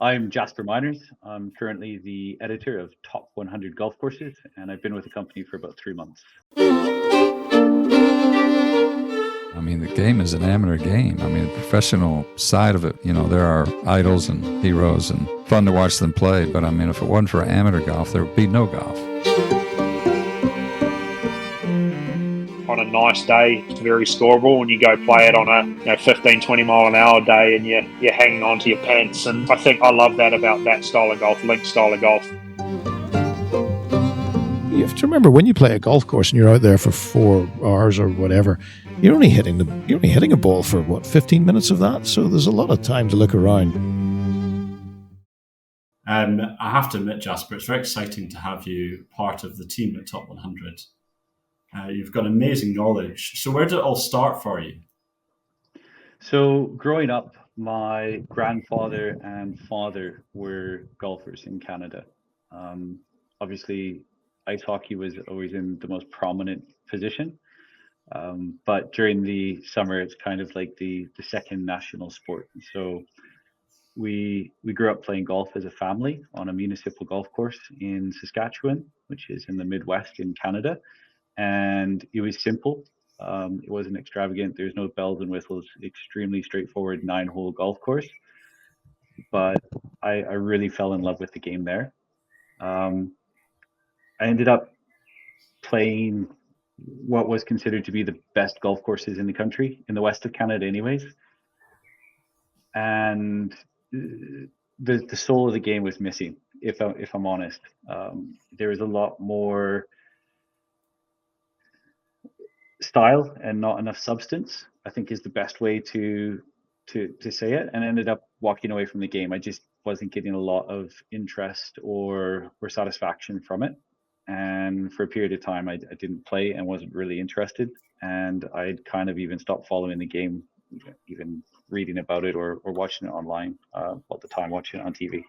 I'm Jasper Miners. I'm currently the editor of Top100 Golf Courses, and I've been with the company for about 3 months. I mean, the game is an amateur game. I mean, the professional side of it, there are idols and heroes and fun to watch them play. But I mean, if it wasn't for amateur golf, there would be no golf. On a nice day, it's very scoreable, and you go play it on a 15, 20 mile an hour day, and you're hanging on to your pants. And I think I love that about that style of golf, link style of golf. You have to remember, when you play a golf course and you're out there for 4 hours or whatever, you're only hitting a ball for 15 minutes of that. So there's a lot of time to look around. I have to admit, Jasper, it's very exciting to have you part of the team at Top 100. You've got amazing knowledge. So where did it all start for you? So growing up, my grandfather and father were golfers in Canada. Obviously, ice hockey was always in the most prominent position. But during the summer, it's kind of like the second national sport. So we grew up playing golf as a family on a municipal golf course in Saskatchewan, which is in the Midwest in Canada. And it was simple. It wasn't extravagant. There's no bells and whistles. Extremely straightforward 9-hole golf course. But I really fell in love with the game there. I ended up playing what was considered to be the best golf courses in the country, in the west of Canada anyways. And the soul of the game was missing, if I'm honest. There was a lot more style and not enough substance, I think, is the best way to say it. And I ended up walking away from the game. I just wasn't getting a lot of interest or satisfaction from it. And for a period of time, I didn't play and wasn't really interested. And I'd kind of even stopped following the game, even reading about it or watching it online, at the time watching it on TV.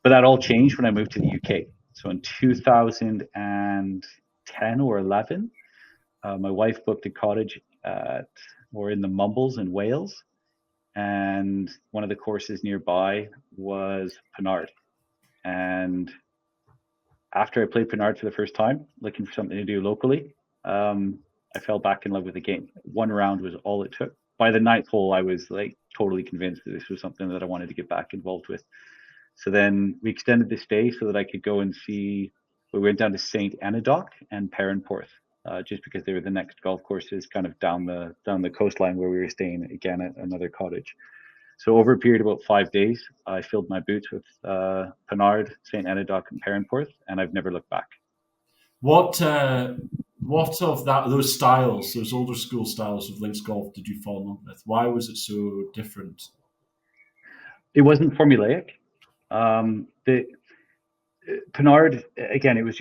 But that all changed when I moved to the UK. So in 2010 or 11, my wife booked a cottage in the Mumbles in Wales. And one of the courses nearby was Penard. And after I played Penard for the first time, looking for something to do locally, I fell back in love with the game. One round was all it took. By the 9th hole, I was totally convinced that this was something that I wanted to get back involved with. So then we extended the stay so that I could go and see. We went down to St. Anadoc and Perranporth, just because they were the next golf courses kind of down the coastline where we were staying again at another cottage. So over a period of about 5 days, I filled my boots with Penard, St. Anadoc, and Perranporth, and I've never looked back. What of those styles, those older school styles of links golf, did you fall in love with? Why was it so different? It wasn't formulaic. The Penard, again, it was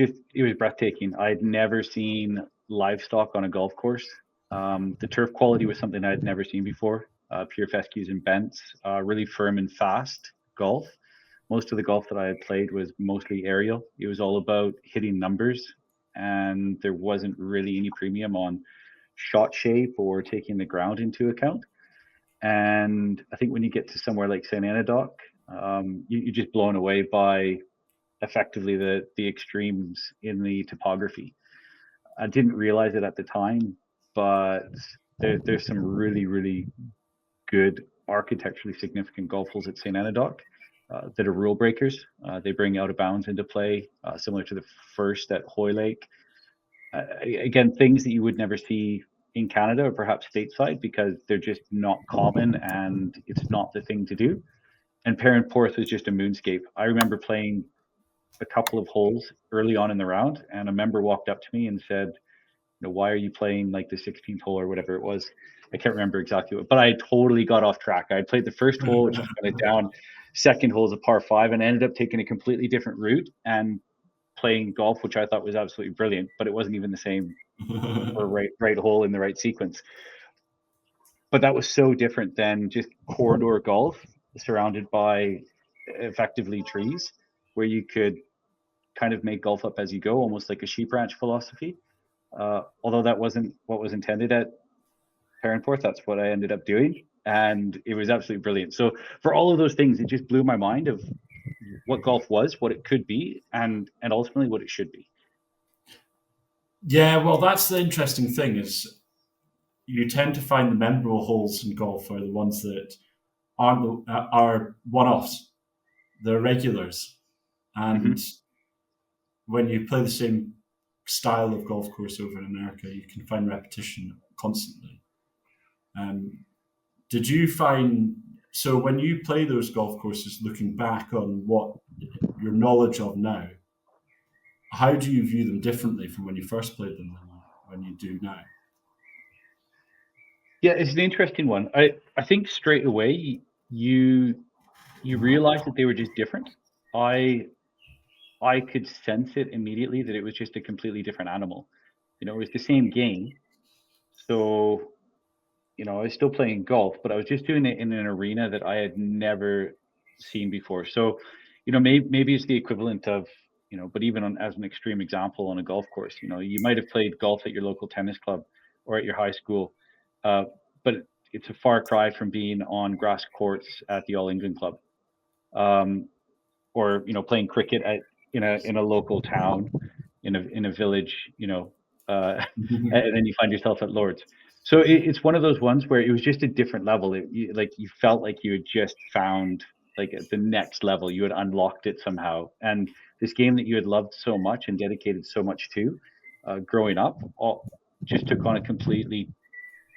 breathtaking. I'd never seen livestock on a golf course. The turf quality was something I'd never seen before. Pure fescues and bents, really firm and fast golf. Most of the golf that I had played was mostly aerial. It was all about hitting numbers, and there wasn't really any premium on shot shape or taking the ground into account. And I think when you get to somewhere like St. Anadoc, you're just blown away by effectively the extremes in the topography. I didn't realize it at the time, but there's some really, really good architecturally significant golf holes at St. Anadoc that are rule breakers. They bring out of bounds into play, similar to the first at Hoylake. Again, things that you would never see in Canada or perhaps stateside because they're just not common and it's not the thing to do. And Perranporth was just a moonscape. I remember playing a couple of holes early on in the round, and a member walked up to me and said, why are you playing like the 16th hole or whatever it was? I can't remember exactly what, but I totally got off track. I played the first hole, which was kind of down. Second hole is a par 5, and I ended up taking a completely different route and playing golf, which I thought was absolutely brilliant, but it wasn't even the same or right hole in the right sequence. But that was so different than just corridor golf surrounded by effectively trees, where you could kind of make golf up as you go, almost like a sheep ranch philosophy. Although that wasn't what was intended at Perranporth, that's what I ended up doing. and it was absolutely brilliant. So for all of those things, it just blew my mind of what golf was, what it could be, and ultimately what it should be. Yeah, well, that's the interesting thing is you tend to find the memorable holes in golf are the ones that are one-offs. They're regulars. And when you play the same style of golf course over in America, you can find repetition constantly. Did you find, so when you play those golf courses, looking back on what your knowledge of now, how do you view them differently from when you first played them than when you do now? Yeah, it's an interesting one. I think straight away you realize that they were just different. I could sense it immediately that it was just a completely different animal. You know, it was the same game. So, you know, I was still playing golf, but I was just doing it in an arena that I had never seen before. So, you know, maybe it's the equivalent of, you know, but even as an extreme example on a golf course, you know, you might have played golf at your local tennis club or at your high school, but it's a far cry from being on grass courts at the All England Club, or you know, playing cricket in a local town, in a village, you know, and then you find yourself at Lord's. So it's one of those ones where it was just a different level. You felt like you had just found like the next level. You had unlocked it somehow, and this game that you had loved so much and dedicated so much to, growing up, just took on a completely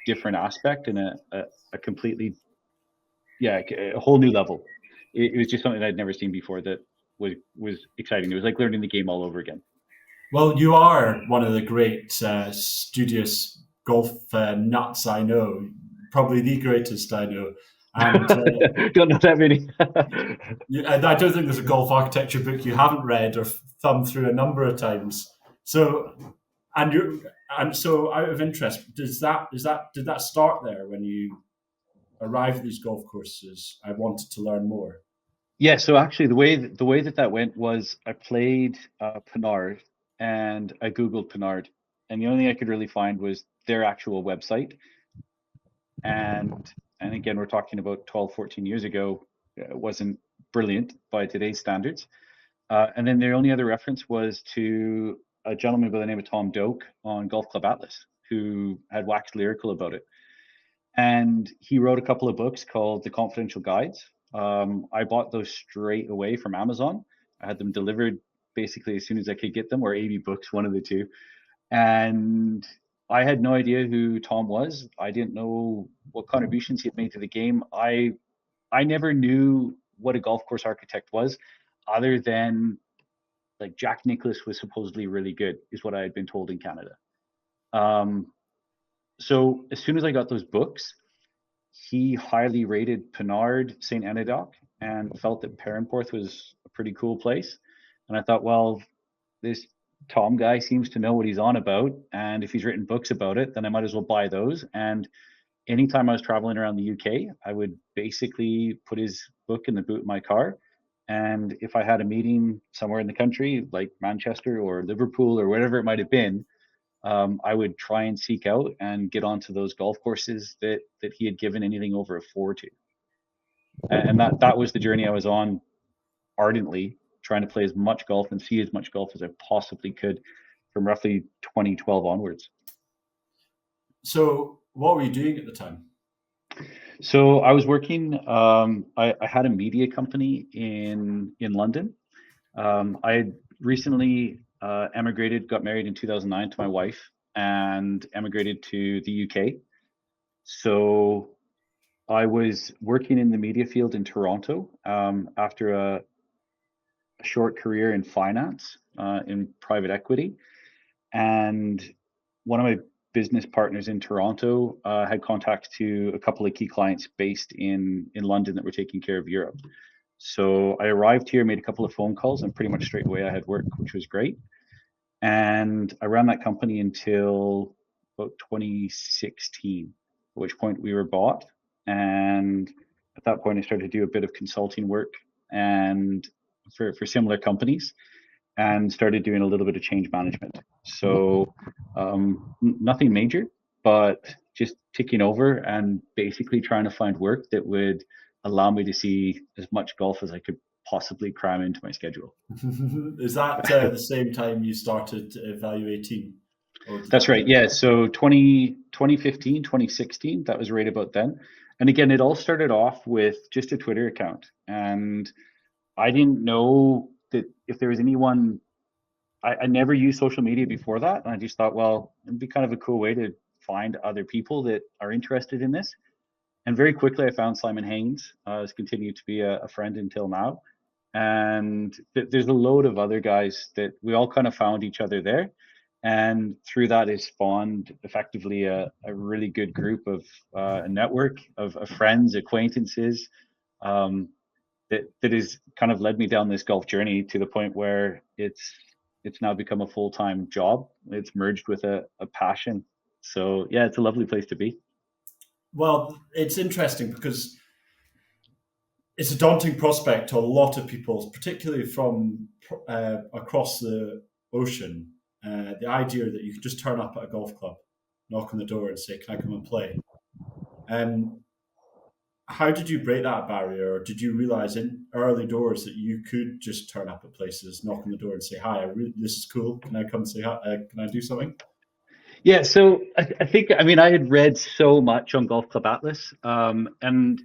different aspect and a completely, a whole new level. It was just something I'd never seen before that was exciting. It was like learning the game all over again. Well, you are one of the great studious golf nuts I know, probably the greatest I know. And don't know that many. and I don't think there's a golf architecture book you haven't read or thumbed through a number of times. So, and so out of interest, did that start there when you arrived at these golf courses? I wanted to learn more. Yeah, so actually the way that went was I played Pinard and I Googled Pinard, and the only thing I could really find was their actual website. And again, we're talking about 12, 14 years ago. It wasn't brilliant by today's standards. And then their only other reference was to a gentleman by the name of Tom Doak on Golf Club Atlas, who had waxed lyrical about it. And he wrote a couple of books called The Confidential Guides. I bought those straight away from Amazon. I had them delivered basically as soon as I could get them, or 80 books, one of the two. And I had no idea who Tom was. I didn't know what contributions he had made to the game. I never knew what a golf course architect was, other than like Jack Nicklaus was supposedly really good, is what I had been told in Canada. So as soon as I got those books, he highly rated Pinard, St. Anadoc, and felt that Perranporth was a pretty cool place. And I thought, well, this Tom guy seems to know what he's on about, and if he's written books about it, then I might as well buy those. And anytime I was traveling around the UK, I would basically put his book in the boot of my car. And if I had a meeting somewhere in the country, like Manchester or Liverpool or whatever it might have been, I would try and seek out and get onto those golf courses that he had given anything over a 4 to. And that was the journey I was on, ardently trying to play as much golf and see as much golf as I possibly could from roughly 2012 onwards. So what were you doing at the time? So I was working, I had a media company in London. I had recently emigrated, got married in 2009 to my wife, and emigrated to the UK. So I was working in the media field in Toronto after a short career in finance, in private equity. And one of my business partners in Toronto had contacts to a couple of key clients based in London that were taking care of Europe. So I arrived here, made a couple of phone calls, and pretty much straight away I had work, which was great. And I ran that company until about 2016, at which point we were bought. And at that point, I started to do a bit of consulting work and for similar companies, and started doing a little bit of change management. So nothing major, but just ticking over and basically trying to find work that would allow me to see as much golf as I could possibly cram into my schedule. Is that the same time you started evaluating? That's right. Yeah. So 2015, 2016, that was right about then. And again, it all started off with just a Twitter account. And I didn't know that if there was anyone, I never used social media before that. And I just thought, well, it'd be kind of a cool way to find other people that are interested in this. And very quickly, I found Simon Haynes, has continued to be a friend until now. And there's a load of other guys that we all kind of found each other there. And through that is spawned effectively a really good group of a network of friends, acquaintances, that has kind of led me down this golf journey to the point where it's now become a full-time job. It's merged with a passion. So yeah, it's a lovely place to be. Well, it's interesting because it's a daunting prospect to a lot of people, particularly from across the ocean. The idea that you could just turn up at a golf club, knock on the door and say, "Can I come and play?" How did you break that barrier? Or did you realize in early doors that you could just turn up at places, knock on the door and say, "Hi, this is cool. Can I come say hi? Can I do something?" Yeah, so I think, I mean, I had read so much on Golf Club Atlas, and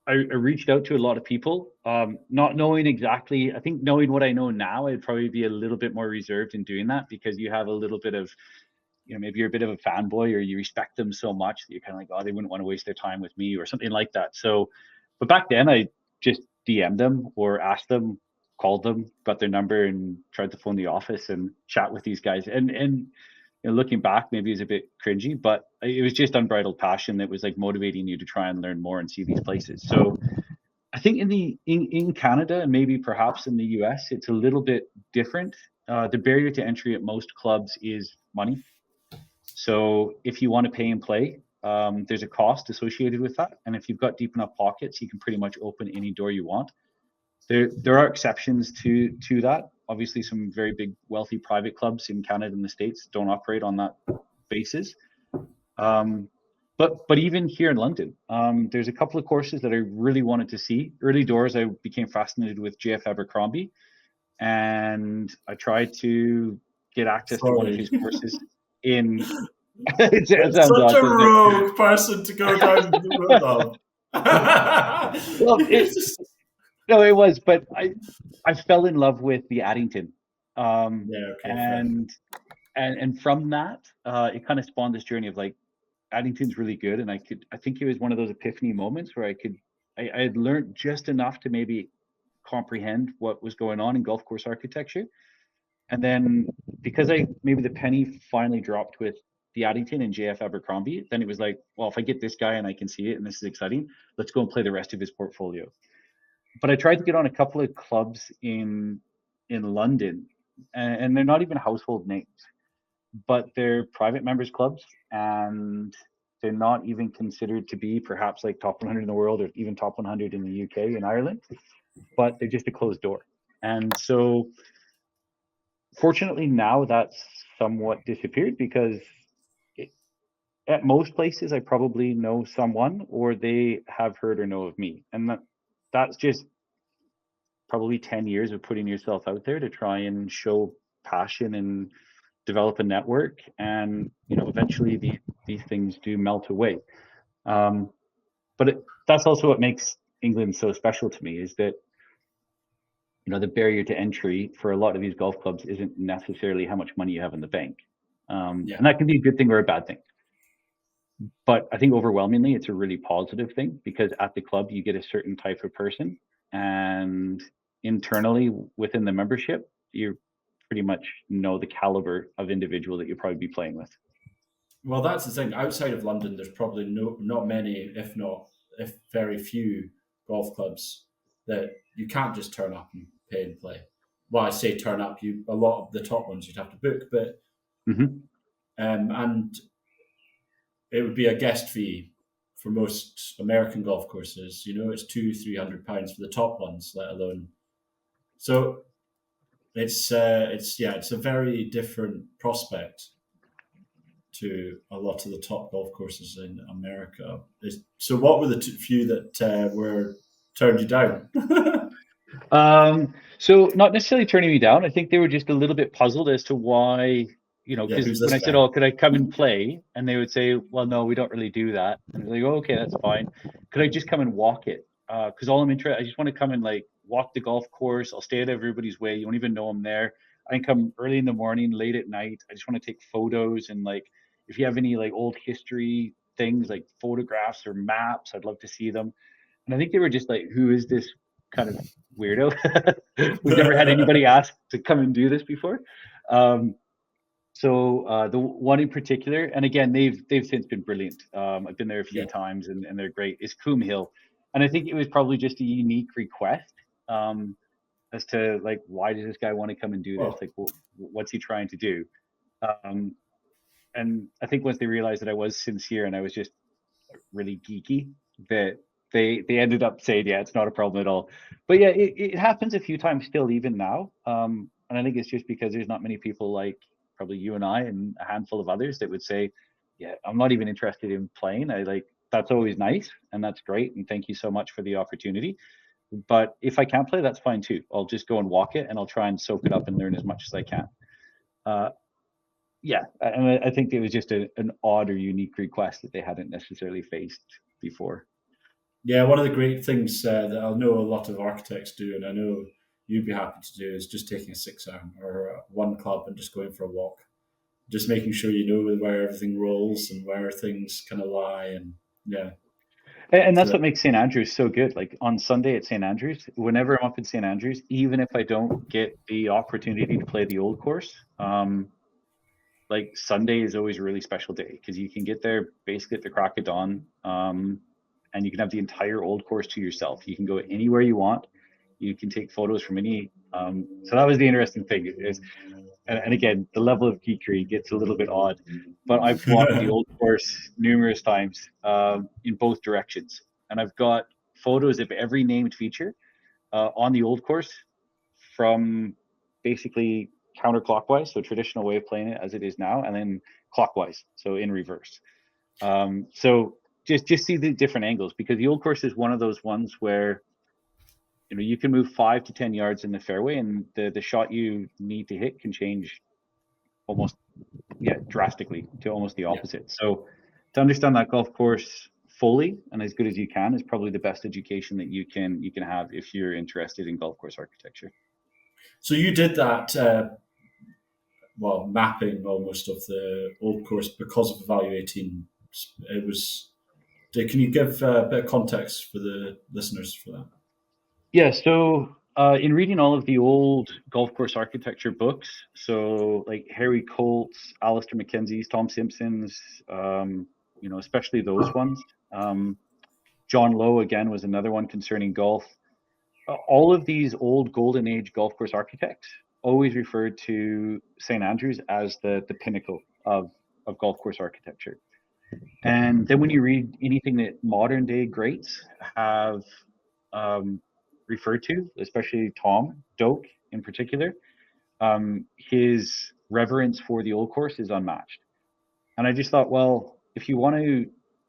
I reached out to a lot of people, not knowing exactly. I think knowing what I know now, I'd probably be a little bit more reserved in doing that, because you have a little bit of, maybe you're a bit of a fanboy, or you respect them so much that you're kind of like, oh, they wouldn't want to waste their time with me or something like that. So, but back then I just DM'd them or asked them, called them, got their number, and tried to phone the office and chat with these guys. And looking back, maybe it's a bit cringy, but it was just unbridled passion that was like motivating you to try and learn more and see these places. So I think in Canada, and maybe perhaps in the US, it's a little bit different. The barrier to entry at most clubs is money. So if you want to pay and play, there's a cost associated with that. And if you've got deep enough pockets, you can pretty much open any door you want. There are exceptions to that. Obviously, some very big, wealthy private clubs in Canada and the States don't operate on that basis. But even here in London, there's a couple of courses that I really wanted to see. Early doors, I became fascinated with JF Abercrombie, and I tried to get access to one of his courses in. It's such a rogue person to go down the road of. Well, no, it was, but I fell in love with the Addington, and from that, it kind of spawned this journey of like, Addington's really good, and I think it was one of those epiphany moments where I had learned just enough to maybe comprehend what was going on in golf course architecture, and then because maybe the penny finally dropped with the Addington and JF Abercrombie, then it was like, well, if I get this guy and I can see it and this is exciting, let's go and play the rest of his portfolio. But I tried to get on a couple of clubs in London, and they're not even household names, but they're private members clubs, and they're not even considered to be perhaps like top 100 in the world or even top 100 in the UK and Ireland, but they're just a closed door. And so fortunately now that's somewhat disappeared, because at most places I probably know someone, or they have heard or know of me. And that's just probably 10 years of putting yourself out there to try and show passion and develop a network. And, eventually these things do melt away. But that's also what makes England so special to me, is that, the barrier to entry for a lot of these golf clubs isn't necessarily how much money you have in the bank. And that can be a good thing or a bad thing. But I think overwhelmingly, it's a really positive thing, because at the club, you get a certain type of person, and internally within the membership, you pretty much know the caliber of individual that you'll probably be playing with. Well, that's the thing. Outside of London, there's probably not many, if very few, golf clubs that you can't just turn up and pay and play. Well, I say turn up. A lot of the top ones you'd have to book, but and it would be a guest fee for most American golf courses. It's £200-300 for the top ones, let alone. So it's a very different prospect. to a lot of the top golf courses in America. So what were the few that were turned you down? So not necessarily turning me down. I think they were just a little bit puzzled as to why, because who's when this I said, guy? "Oh, could I come and play?" and they would say, "Well, no, we don't really do that." And they're like, "Oh, okay, that's fine. Could I just come and walk it? Because all I'm interested, I just want to come and like walk the golf course. I'll stay at everybody's way. You won't even know I'm there. I can come early in the morning, late at night. I just want to take photos and like if you have any like old history things like photographs or maps, I'd love to see them." And I think they were just like, "Who is this kind of weirdo?" We've never had anybody ask to come and do this before. So the one in particular, and again, they've since been brilliant. I've been there a few times, and they're great. Is Coombe Hill, and I think it was probably just a unique request as to like, why does this guy want to come and do this? Like, what's he trying to do? And I think once they realized that I was sincere and I was just really geeky, that they ended up saying, yeah, it's not a problem at all. But yeah, it happens a few times still, even now. And I think it's just because there's not many people like probably you and I and a handful of others that would say, yeah, I'm not even interested in playing. That's always nice and that's great. And thank you so much for the opportunity. But if I can't play, that's fine too. I'll just go and walk it and I'll try and soak it up and learn as much as I can. Yeah, and I think it was just an odd or unique request that they hadn't necessarily faced before. Yeah, one of the great things that I know a lot of architects do, and I know you'd be happy to do, is just taking a 6-iron or one club and just going for a walk. Just making sure you know where everything rolls and where things kind of lie. And yeah. And that's what makes St. Andrews so good. Like on Sunday at St. Andrews, whenever I'm up in St. Andrews, even if I don't get the opportunity to play the old course, like Sunday is always a really special day because you can get there basically at the crack of dawn, and you can have the entire old course to yourself. You can go anywhere you want. You can take photos from any. So that was the interesting thing. And again, the level of geekery gets a little bit odd, but I've walked the old course numerous times in both directions, and I've got photos of every named feature on the old course from basically counterclockwise, so traditional way of playing it as it is now, and then clockwise, so in reverse. So just see the different angles, because the old course is one of those ones where you can move 5 to 10 yards in the fairway, and the shot you need to hit can change almost drastically to almost the opposite. So to understand that golf course fully and as good as you can is probably the best education that you can have if you're interested in golf course architecture. So you did that, mapping almost of the old course because of evaluating. It was. Can you give a bit of context for the listeners for that? Yeah. So in reading all of the old golf course architecture books, so like Harry Colt's, Alistair Mackenzie's, Tom Simpson's, especially those ones. John Lowe again was another one concerning golf. All of these old golden age golf course architects always referred to St. Andrews as the pinnacle of golf course architecture. And then when you read anything that modern day greats have referred to, especially Tom Doak in particular, his reverence for the old course is unmatched. And I just thought, well, if you want to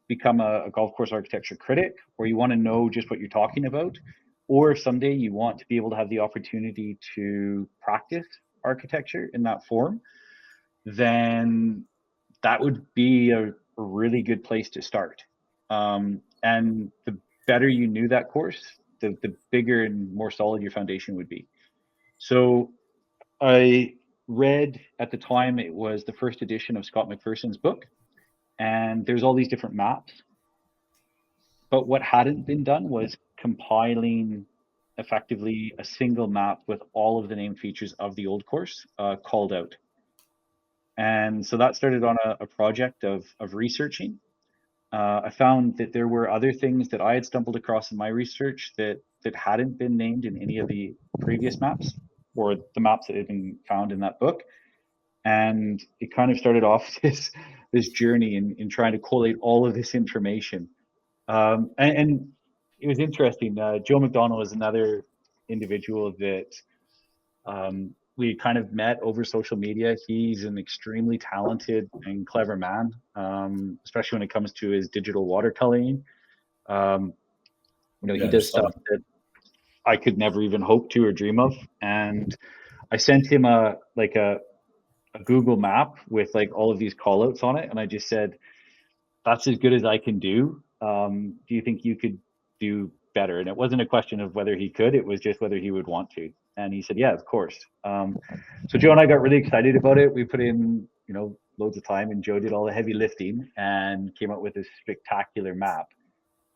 become a golf course architecture critic, or you want to know just what you're talking about, or if someday you want to be able to have the opportunity to practice architecture in that form, then that would be a really good place to start. And the better you knew that course, the bigger and more solid your foundation would be. So I read, at the time, it was the first edition of Scott McPherson's book, and there's all these different maps. But what hadn't been done was compiling effectively a single map with all of the named features of the old course called out. And so that started on a project of researching. I found that there were other things that I had stumbled across in my research that hadn't been named in any of the previous maps, or the maps that had been found in that book. And it kind of started off this journey in trying to collate all of this information. And it was interesting. Joe McDonald is another individual that we kind of met over social media. He's an extremely talented and clever man, especially when it comes to his digital watercoloring. He does stuff that I could never even hope to or dream of. And I sent him a Google map with like all of these call outs on it. And I just said, that's as good as I can do. Do you think you could do better? And it wasn't a question of whether he could, it was just whether he would want to. And he said, yeah, of course. So Joe and I got really excited about it. We put in, loads of time, and Joe did all the heavy lifting and came up with this spectacular map.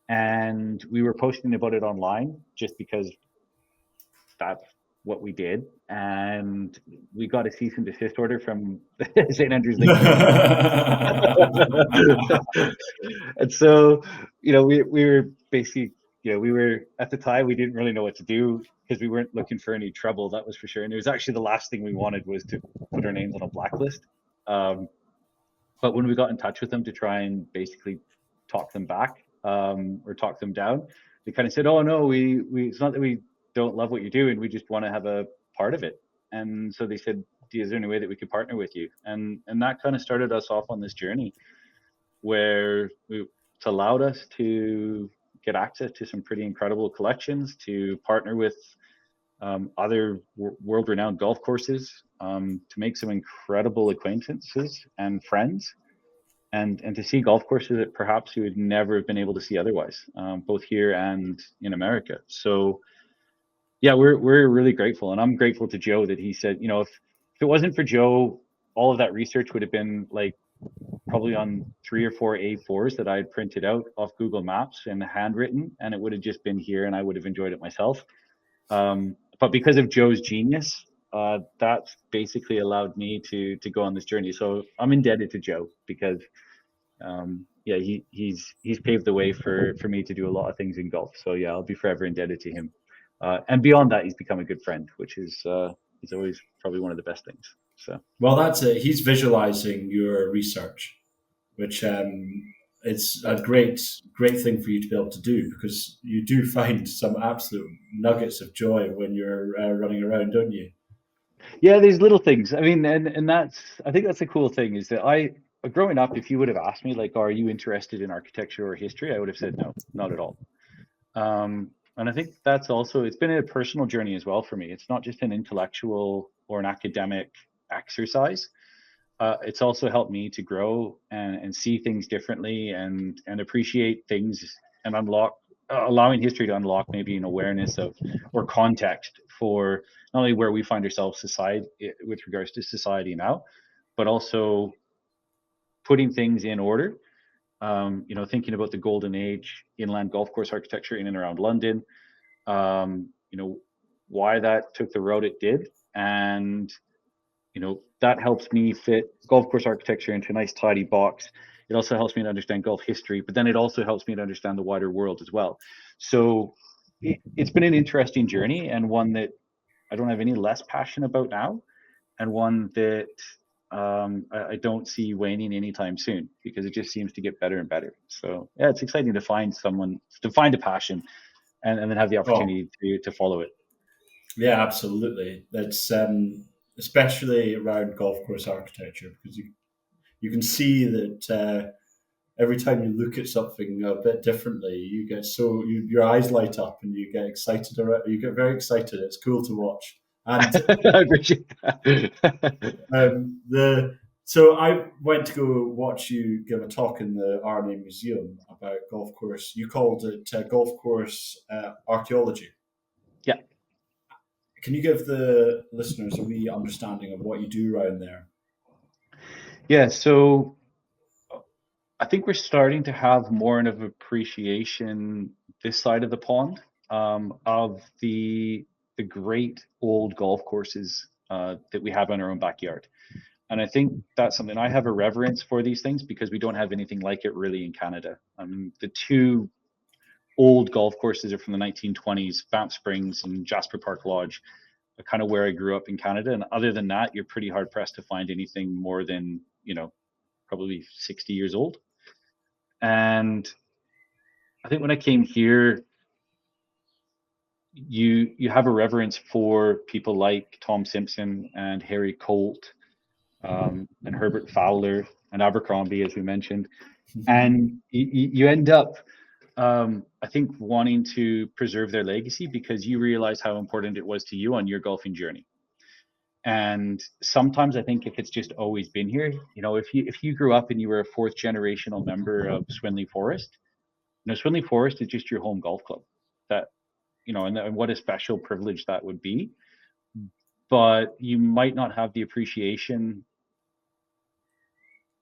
And we were posting about it online just because that's what we did. And we got a cease and desist order from St. Andrews Lake. And so, we were basically, we were at the time, we didn't really know what to do because we weren't looking for any trouble, that was for sure. And it was actually the last thing we wanted was to put our names on a blacklist. But when we got in touch with them to try and basically talk them back or talk them down, they kind of said, oh no, we it's not that we don't love what you're doing, we just want to have a part of it. And so they said, is there any way that we could partner with you? And that kind of started us off on this journey where it's allowed us to get access to some pretty incredible collections, to partner with other world-renowned golf courses, to make some incredible acquaintances and friends, and to see golf courses that perhaps you would never have been able to see otherwise, both here and in America. So yeah, we're really grateful, and I'm grateful to Joe that he said, if it wasn't for Joe, all of that research would have been like probably on 3 or 4 A4s that I had printed out off Google Maps and handwritten, and it would have just been here, and I would have enjoyed it myself. But because of Joe's genius, that's basically allowed me to go on this journey. So I'm indebted to Joe because, he's paved the way for me to do a lot of things in golf. So yeah, I'll be forever indebted to him. And beyond that, he's become a good friend, which is always probably one of the best things. So well, that's it. He's visualizing your research, which it's a great thing for you to be able to do, because you do find some absolute nuggets of joy when you're running around, don't you? Yeah, there's little things. I mean, and I think that's a cool thing is that growing up, if you would have asked me, like, are you interested in architecture or history? I would have said, no, not at all. And I think that's also, it's been a personal journey as well for me. It's not just an intellectual or an academic exercise. It's also helped me to grow and see things differently and appreciate things and allowing history to unlock maybe an awareness of or context for not only where we find ourselves with regards to society now, but also putting things in order. Thinking about the golden age inland golf course architecture in and around London, why that took the road it did. And, that helps me fit golf course architecture into a nice tidy box. It also helps me to understand golf history, but then it also helps me to understand the wider world as well. So it's been an interesting journey, and one that I don't have any less passion about now, and one that I don't see waning anytime soon, because it just seems to get better and better. So yeah, it's exciting to find a passion and then have the opportunity to follow it. Yeah, absolutely. That's especially around golf course architecture, because you can see that every time you look at something a bit differently, you get your eyes light up and you get excited. You get very excited. It's cool to watch. And I appreciate that. So I went to go watch you give a talk in the RNA Museum about golf course. You called it golf course archaeology. Yeah. Can you give the listeners a wee understanding of what you do around there? Yeah, so I think we're starting to have more of an appreciation this side of the pond of the great old golf courses that we have in our own backyard. And I think that's something, I have a reverence for these things because we don't have anything like it really in Canada. I mean, the two old golf courses are from the 1920s, Banff Springs and Jasper Park Lodge, are kind of where I grew up in Canada. And other than that, you're pretty hard pressed to find anything more than, probably 60 years old. And I think when I came here, you have a reverence for people like Tom Simpson and Harry Colt, and Herbert Fowler and Abercrombie, as we mentioned, and you end up, I think, wanting to preserve their legacy because you realize how important it was to you on your golfing journey. And sometimes I think if it's just always been here, if you grew up and you were a fourth generational member of Swinley Forest, Swinley Forest is just your home golf club. That, and what a special privilege that would be. But you might not have the appreciation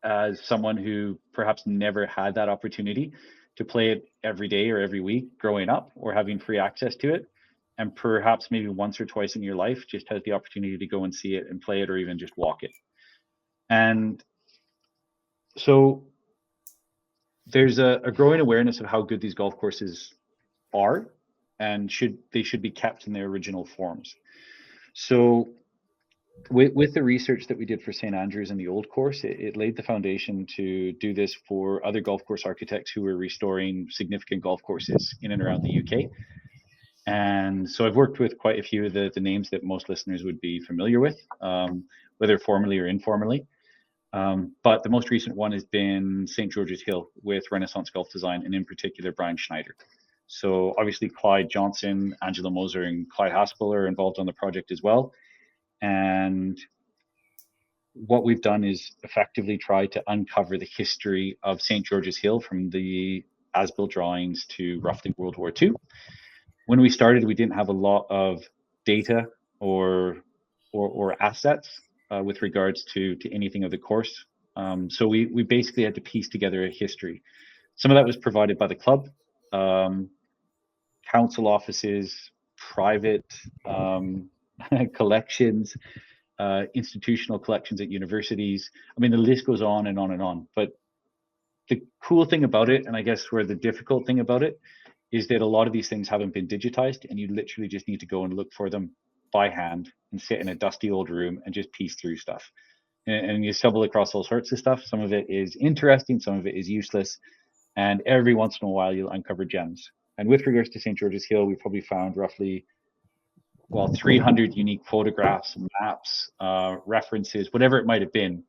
as someone who perhaps never had that opportunity to play it every day or every week growing up, or having free access to it. And perhaps maybe once or twice in your life just has the opportunity to go and see it and play it, or even just walk it. And so there's a growing awareness of how good these golf courses are, and they should be kept in their original forms. So with the research that we did for St. Andrews and the old course, it laid the foundation to do this for other golf course architects who were restoring significant golf courses in and around the UK. And so I've worked with quite a few of the names that most listeners would be familiar with, whether formally or informally. But the most recent one has been St. George's Hill with Renaissance Golf Design, and in particular, Brian Schneider. So obviously Clyde Johnson, Angela Moser, and Clyde Haspel are involved on the project as well. And what we've done is effectively try to uncover the history of St. George's Hill from the as-built drawings to roughly World War II. When we started, we didn't have a lot of data or assets with regards to anything of the course. So we basically had to piece together a history. Some of that was provided by the club, council offices, private collections, institutional collections at universities. I mean, the list goes on and on and on. But the cool thing about it, and I guess where the difficult thing about it, is that a lot of these things haven't been digitized, and you literally just need to go and look for them by hand and sit in a dusty old room and just piece through stuff. And you stumble across all sorts of stuff. Some of it is interesting, some of it is useless, and every once in a while you'll uncover gems. And with regards to St. George's Hill, we probably found roughly 300 unique photographs, maps, references, whatever it might have been,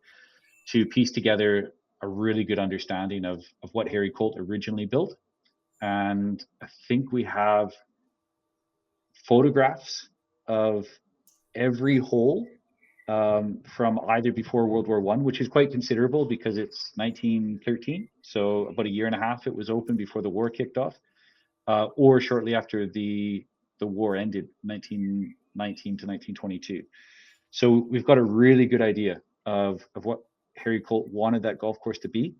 to piece together a really good understanding of what Harry Colt originally built. And I think we have photographs of every hole from either before World War I, which is quite considerable because it's 1913. So about a year and a half it was open before the war kicked off, or shortly after the war ended, 1919 to 1922. So we've got a really good idea of what Harry Colt wanted that golf course to be.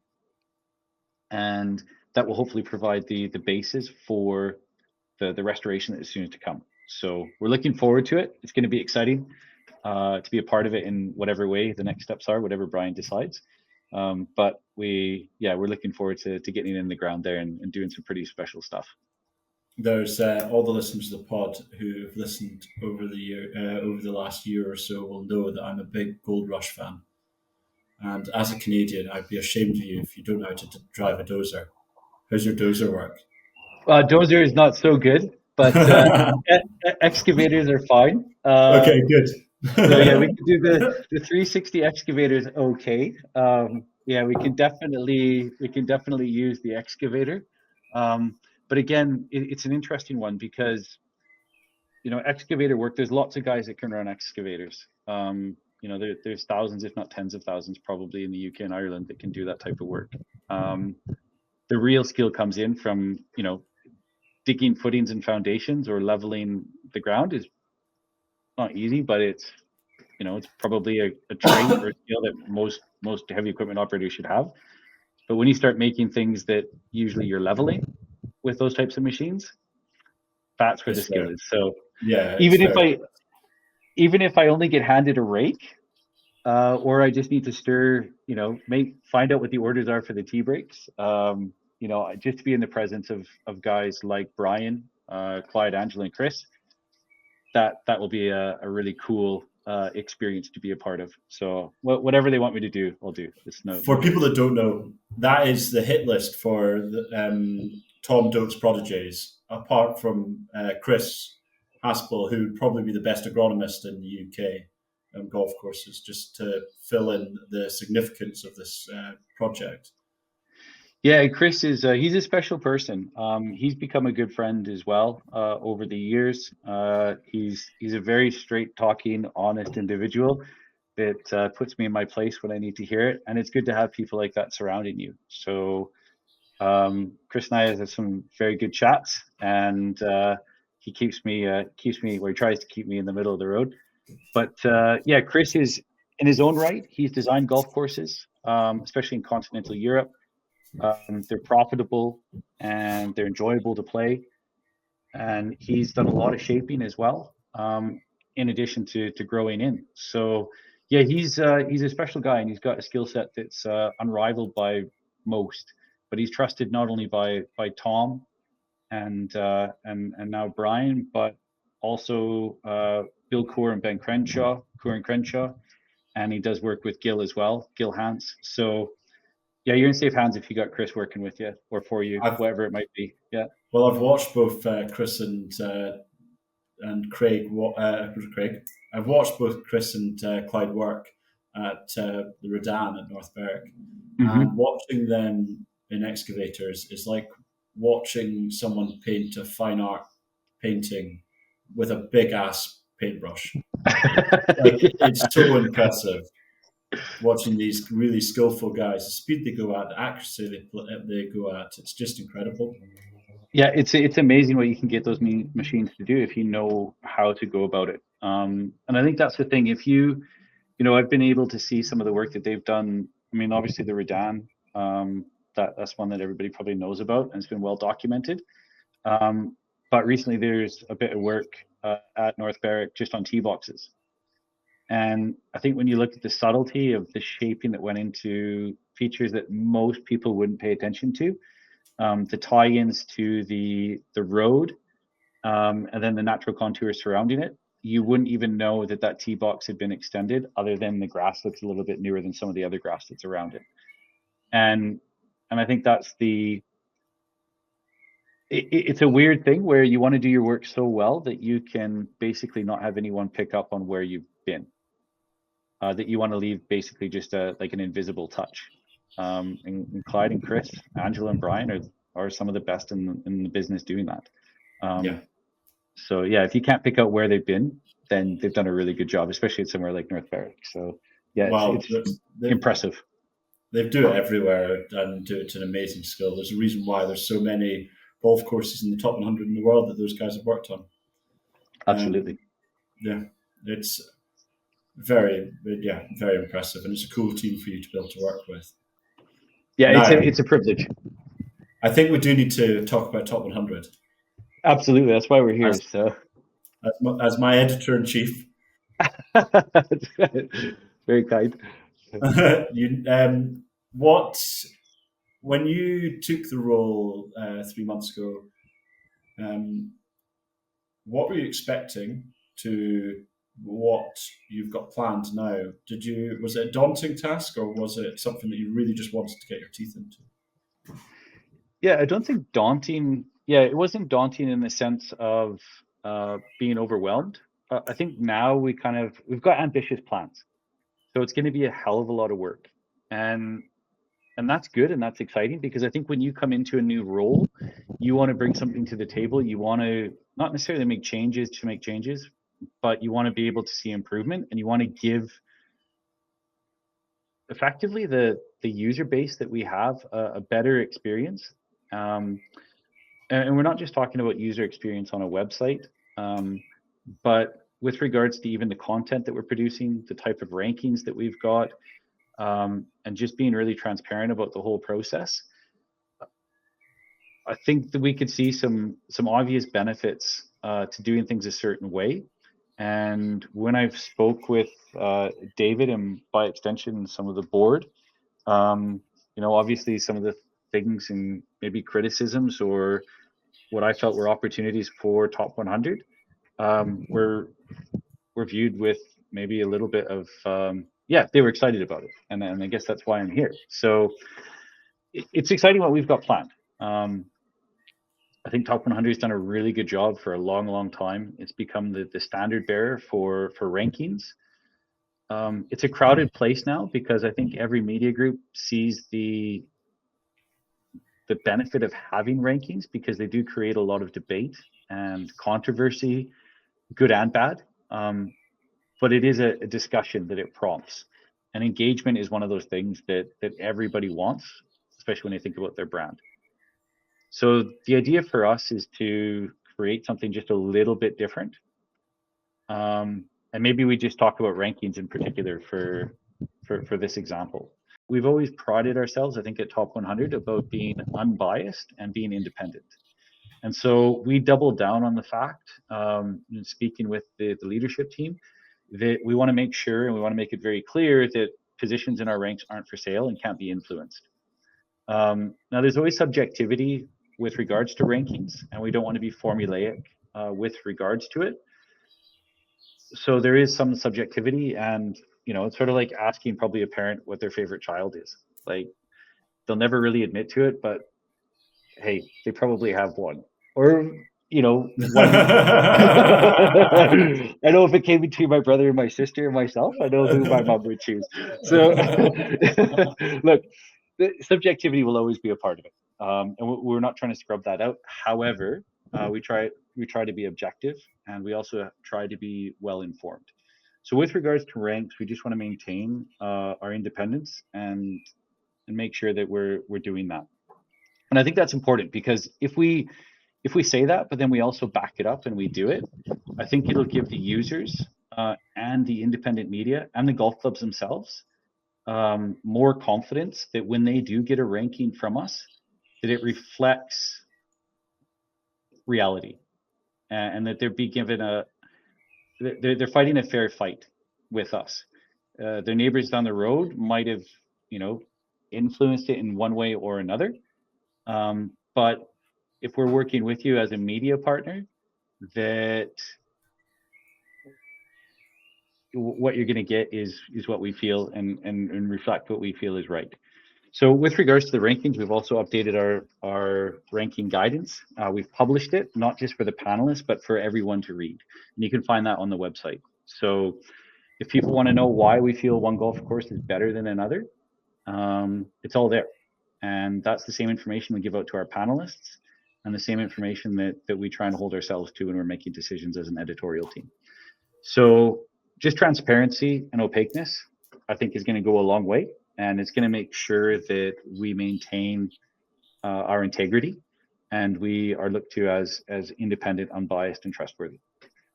And that will hopefully provide the basis for the restoration that is soon to come. So we're looking forward to it. It's going to be exciting to be a part of it in whatever way the next steps are, whatever Brian decides. But we're looking forward to getting in the ground there and doing some pretty special stuff. There's all the listeners of the pod who have listened over the last year or so will know that I'm a big Gold Rush fan. And as a Canadian, I'd be ashamed of you if you don't know how to drive a dozer. How's your dozer work? Dozer is not so good, but excavators are fine. Okay, good. So yeah, we can do the 360 excavators. Okay. We can definitely use the excavator. But again, it's an interesting one because, excavator work, there's lots of guys that can run excavators. There's thousands, if not tens of thousands, probably in the UK and Ireland that can do that type of work. The real skill comes in from, digging footings and foundations or leveling the ground is not easy, but it's probably a trait or a skill that most heavy equipment operators should have. But when you start making things that usually you're leveling with those types of machines, that's where the skill is. So yeah, even if I only get handed a rake, or I just need to stir, find out what the orders are for the tea breaks, just to be in the presence of guys like Brian, Clyde, Angela, and Chris, that will be a really cool experience to be a part of. So whatever they want me to do, I'll do. For people that don't know, that is the hit list for the, Tom Doak's prodigies. Apart from Chris, Haspel, who would probably be the best agronomist in the UK on golf courses, just to fill in the significance of this project. Yeah, Chris is he's a special person. He's become a good friend as well over the years. He's a very straight talking, honest individual that puts me in my place when I need to hear it, and it's good to have people like that surrounding you. So Chris and I have some very good chats, and he keeps me or he tries to keep me in the middle of the road. But yeah, Chris is in his own right. He's designed golf courses, especially in continental Europe. They're profitable and they're enjoyable to play. And he's done a lot of shaping as well, in addition to growing in. So yeah, he's a special guy, and he's got a skill set that's unrivaled by most. But he's trusted not only by Tom and now Brian, but also Bill Coore and Coore and Crenshaw, and he does work with Gil as well, Gil Hans. So yeah, you're in safe hands if you got Chris working with you or for you, whatever it might be. Yeah. Well, I've watched both Chris and Craig. Craig. I've watched both Chris and Clyde work at the Redan at North Berwick, and watching them in excavators is like watching someone paint a fine art painting with a big ass paintbrush. It's so impressive. Watching these really skillful guys, the speed they go at, the accuracy they go at, it's just incredible. Yeah, it's amazing what you can get those machines to do if you know how to go about it. And I think that's the thing. If you I've been able to see some of the work that they've done. I mean, obviously the Redan, that's one that everybody probably knows about, and it's been well documented. But recently there's a bit of work at North Berwick just on tee boxes. And I think when you look at the subtlety of the shaping that went into features that most people wouldn't pay attention to, the tie-ins to the road, and then the natural contours surrounding it, you wouldn't even know that tee box had been extended, other than the grass looks a little bit newer than some of the other grass that's around it. And I think that's it's a weird thing where you want to do your work so well that you can basically not have anyone pick up on where you've been. That you want to leave basically just like an invisible touch. And Clyde and Chris, Angela and Brian are some of the best in the business doing that. So yeah, if you can't pick out where they've been, then they've done a really good job, especially at somewhere like North Berwick. So yeah, it's impressive. They do it everywhere and do it to an amazing skill. There's a reason why there's so many golf courses in the top 100 in the world that those guys have worked on. Absolutely. Yeah, it's very impressive, and it's a cool team for you to be able to work with. Yeah, now, it's a privilege. I think we do need to talk about Top 100. Absolutely, that's why we're here. As my editor-in-chief. Very kind. When you took the role 3 months ago, what were you expecting to what you've got planned now? Was it a daunting task, or was it something that you really just wanted to get your teeth into? Yeah, I don't think daunting. Yeah, it wasn't daunting in the sense of being overwhelmed. I think now we've got ambitious plans, so it's going to be a hell of a lot of work, and that's good and that's exciting, because I think when you come into a new role, you want to bring something to the table. You want to not necessarily make changes to make changes, but you want to be able to see improvement, and you want to give effectively the user base that we have a better experience. And we're not just talking about user experience on a website, but with regards to even the content that we're producing, the type of rankings that we've got, and just being really transparent about the whole process. I think that we could see some obvious benefits to doing things a certain way. And when I've spoke with David, and by extension some of the board, obviously some of the things and maybe criticisms or what I felt were opportunities for Top 100 were viewed with maybe a little bit of they were excited about it, and I guess that's why I'm here. So it's exciting what we've got planned. I think Top 100 has done a really good job for a long time. It's become the standard bearer for rankings. It's a crowded place now because I think every media group sees the benefit of having rankings, because they do create a lot of debate and controversy, good and bad. But it is a discussion that it prompts. And engagement is one of those things that everybody wants, especially when they think about their brand. So the idea for us is to create something just a little bit different. And maybe we just talk about rankings in particular for this example. We've always prided ourselves, I think, at Top 100 about being unbiased and being independent. And so we doubled down on the fact, speaking with the leadership team, that we want to make sure and we want to make it very clear that positions in our ranks aren't for sale and can't be influenced. Now, there's always subjectivity with regards to rankings, and we don't want to be formulaic with regards to it. So there is some subjectivity, and it's sort of like asking probably a parent what their favorite child is. Like, they'll never really admit to it, but hey, they probably have one. Or one. I know if it came between my brother and my sister and myself, I know who my mom would choose. So look, the subjectivity will always be a part of it, and we're not trying to scrub that out. However, we try to be objective, and we also try to be well informed. So with regards to ranks, we just want to maintain our independence and make sure that we're doing that. And I think that's important, because if we say that, but then we also back it up and we do it, I think it'll give the users and the independent media and the golf clubs themselves more confidence that when they do get a ranking from us, that it reflects reality, and that they're being given they're fighting a fair fight with us. Their neighbors down the road might have, influenced it in one way or another. But if we're working with you as a media partner, that what you're going to get is what we feel and reflect what we feel is right. So with regards to the rankings, we've also updated our ranking guidance. We've published it, not just for the panelists, but for everyone to read. And you can find that on the website. So if people want to know why we feel one golf course is better than another, it's all there. And that's the same information we give out to our panelists, and the same information that we try and hold ourselves to when we're making decisions as an editorial team. So just transparency and opaqueness, I think, is going to go a long way, and it's going to make sure that we maintain our integrity, and we are looked to as independent, unbiased, and trustworthy.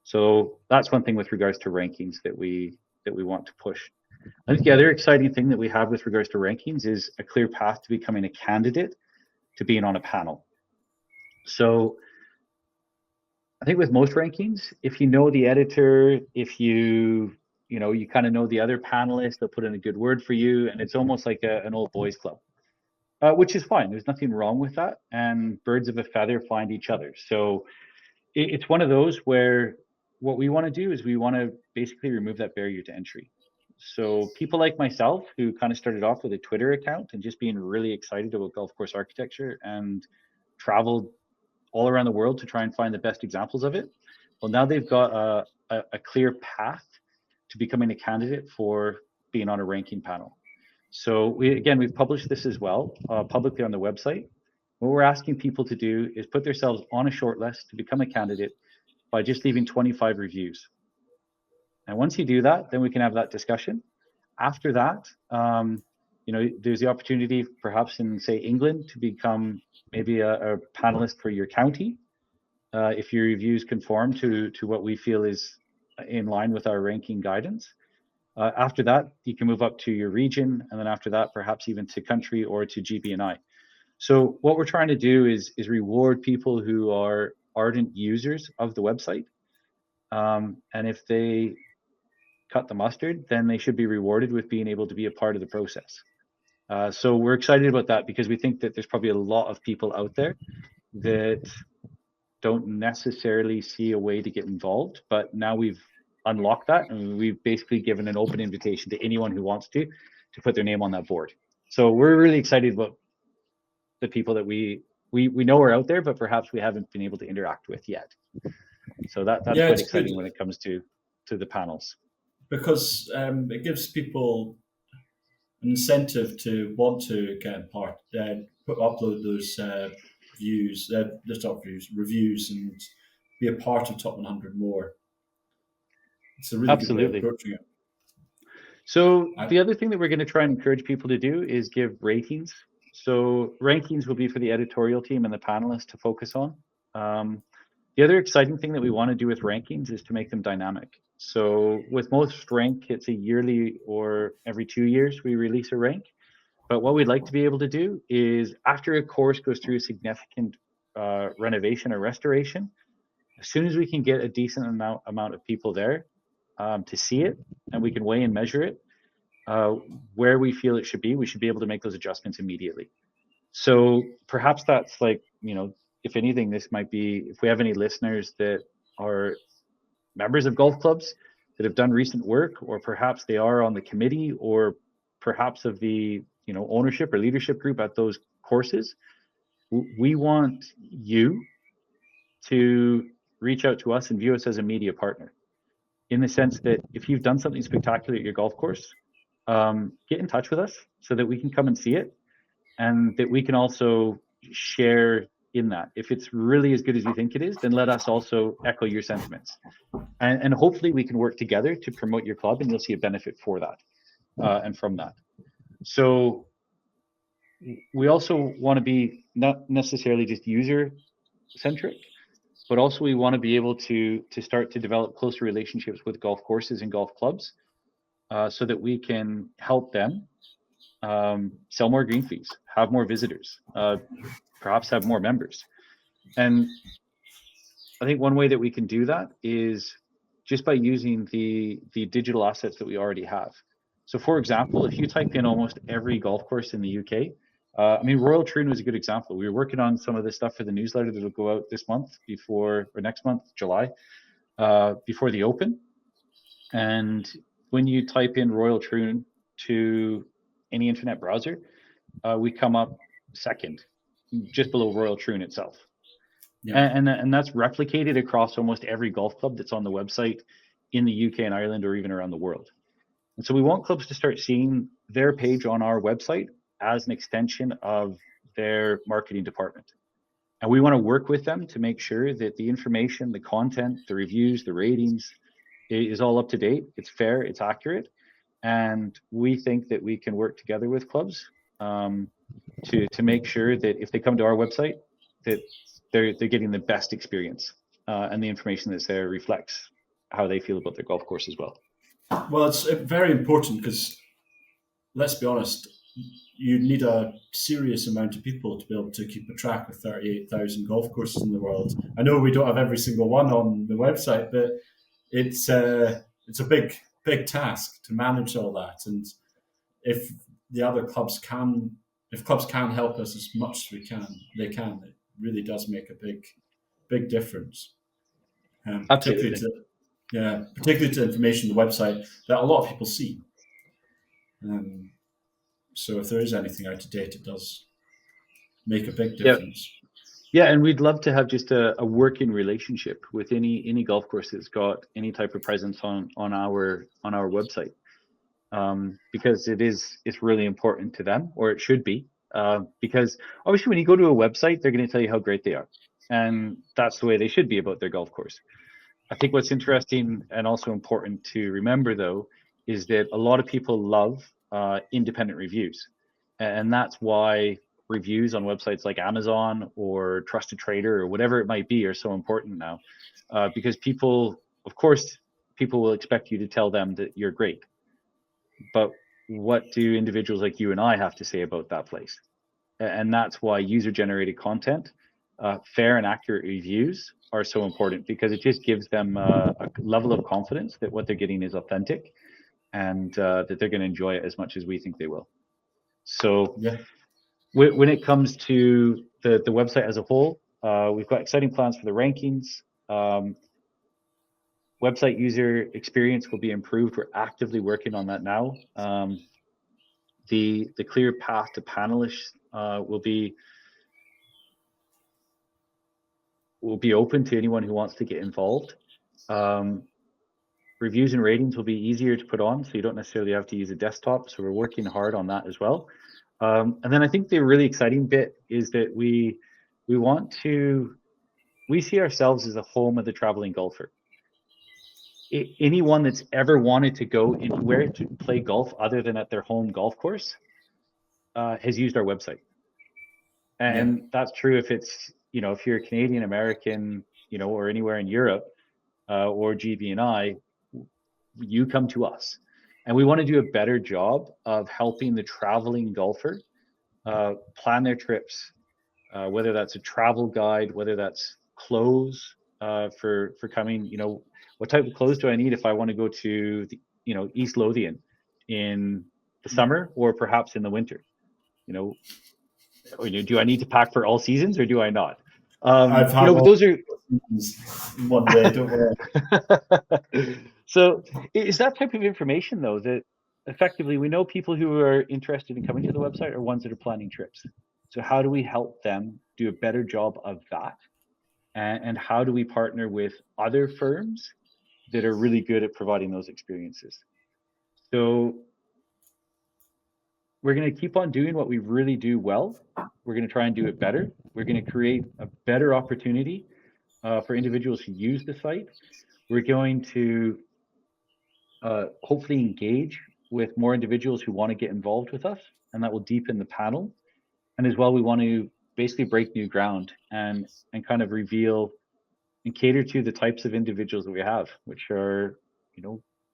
So that's one thing with regards to rankings that we want to push. I think the other exciting thing that we have with regards to rankings is a clear path to becoming a candidate to being on a panel. So I think with most rankings, if you know the editor, if you kind of know the other panelists, they'll put in a good word for you, and it's almost like an old boys club, which is fine. There's nothing wrong with that, and birds of a feather find each other. So it's one of those where what we want to do is we want to basically remove that barrier to entry. So people like myself, who kind of started off with a Twitter account and just being really excited about golf course architecture and traveled all around the world to try and find the best examples of it, well, now they've got a clear path to becoming a candidate for being on a ranking panel. So we've published this as well publicly on the website. What we're asking people to do is put themselves on a short list to become a candidate by just leaving 25 reviews. And once you do that, then we can have that discussion. After that, there's the opportunity perhaps in, say, England to become maybe a panelist for your county, if your reviews conform to what we feel is in line with our ranking guidance. After that, you can move up to your region, and then after that, perhaps even to country or to GB&I. So what we're trying to do is reward people who are ardent users of the website. And if they cut the mustard, then they should be rewarded with being able to be a part of the process. So we're excited about that, because we think that there's probably a lot of people out there that don't necessarily see a way to get involved, but now we've unlocked that, and we've basically given an open invitation to anyone who wants to put their name on that board. So we're really excited about the people that we we know we're out there, but perhaps we haven't been able to interact with yet. So that's quite exciting when it comes to the panels. Because it gives people an incentive to want to get part, upload those reviews, and be a part of Top 100 more. It's a really good way of approaching it. So the other thing that we're going to try and encourage people to do is give ratings. So rankings will be for the editorial team and the panelists to focus on. The other exciting thing that we want to do with rankings is to make them dynamic. So with most rank, it's a yearly or every 2 years we release a rank. But what we'd like to be able to do is after a course goes through a significant renovation or restoration, as soon as we can get a decent amount of people there to see it, and we can weigh and measure it, where we feel it should be, we should be able to make those adjustments immediately. So perhaps that's like, if anything, this might be, if we have any listeners that are members of golf clubs that have done recent work, or perhaps they are on the committee, or perhaps of the ownership or leadership group at those courses, we want you to reach out to us and view us as a media partner, in the sense that if you've done something spectacular at your golf course, get in touch with us so that we can come and see it, and that we can also share in that. If it's really as good as you think it is, then let us also echo your sentiments, and hopefully we can work together to promote your club, and you'll see a benefit for that and from that. So we also want to be not necessarily just user centric, but also we want to be able to start to develop closer relationships with golf courses and golf clubs, so that we can help them sell more green fees, have more visitors, perhaps have more members. And I think one way that we can do that is just by using the digital assets that we already have. So for example, if you type in almost every golf course in the UK, Royal Troon was a good example. We were working on some of this stuff for the newsletter that will go out this month next month, July, before the Open. And when you type in Royal Troon to any internet browser, we come up second, just below Royal Troon itself. Yeah. And that's replicated across almost every golf club that's on the website in the UK and Ireland, or even around the world. And so we want clubs to start seeing their page on our website as an extension of their marketing department. And we want to work with them to make sure that the information, the content, the reviews, the ratings is all up to date, it's fair, it's accurate. And we think that we can work together with clubs to make sure that if they come to our website, that they're getting the best experience, and the information that's there reflects how they feel about their golf course as well. Well, it's very important because, let's be honest, you need a serious amount of people to be able to keep a track of 38,000 golf courses in the world. I know we don't have every single one on the website, but it's a big task to manage all that. And if the other clubs can help us as much as they can. It really does make a big difference. Particularly to information on the website that a lot of people see. So if there is anything out of date, it does make a big difference. Yeah, and we'd love to have just a working relationship with any golf course that's got any type of presence on our website, because it's really important to them, or it should be, because obviously when you go to a website, they're going to tell you how great they are, and that's the way they should be about their golf course. I think what's interesting and also important to remember, though, is that a lot of people love independent reviews, and that's why reviews on websites like Amazon or Trusted Trader or whatever it might be are so important now, because people will expect you to tell them that you're great, but what do individuals like you and I have to say about that place? And that's why user-generated content, fair and accurate reviews are so important, because it just gives them a level of confidence that what they're getting is authentic, and that they're going to enjoy it as much as we think they will. So when it comes to the website as a whole, we've got exciting plans for the rankings. Website user experience will be improved. We're actively working on that now. The clear path to panelists will be will be open to anyone who wants to get involved. Reviews and ratings will be easier to put on, so you don't necessarily have to use a desktop. So we're working hard on that as well. And then I think the really exciting bit is that we see ourselves as a home of the traveling golfer. Anyone that's ever wanted to go anywhere to play golf other than at their home golf course has used our website. And that's true if it's, if you're a Canadian American, or anywhere in Europe or GB&I, you come to us. And we want to do a better job of helping the traveling golfer plan their trips, whether that's a travel guide, whether that's clothes for coming, what type of clothes do I need if I want to go to the, East Lothian in the summer or perhaps in the winter? Or do I need to pack for all seasons or do I not? Those are one day, don't worry. So it's that type of information, though, that effectively we know people who are interested in coming to the website are ones that are planning trips. So how do we help them do a better job of that? And how do we partner with other firms that are really good at providing those experiences? So we're going to keep on doing what we really do well. We're going to try and do it better. We're going to create a better opportunity for individuals who use the site. We're going to hopefully engage with more individuals who want to get involved with us, and that will deepen the panel. And as well, we want to basically break new ground and kind of reveal and cater to the types of individuals that we have, which are,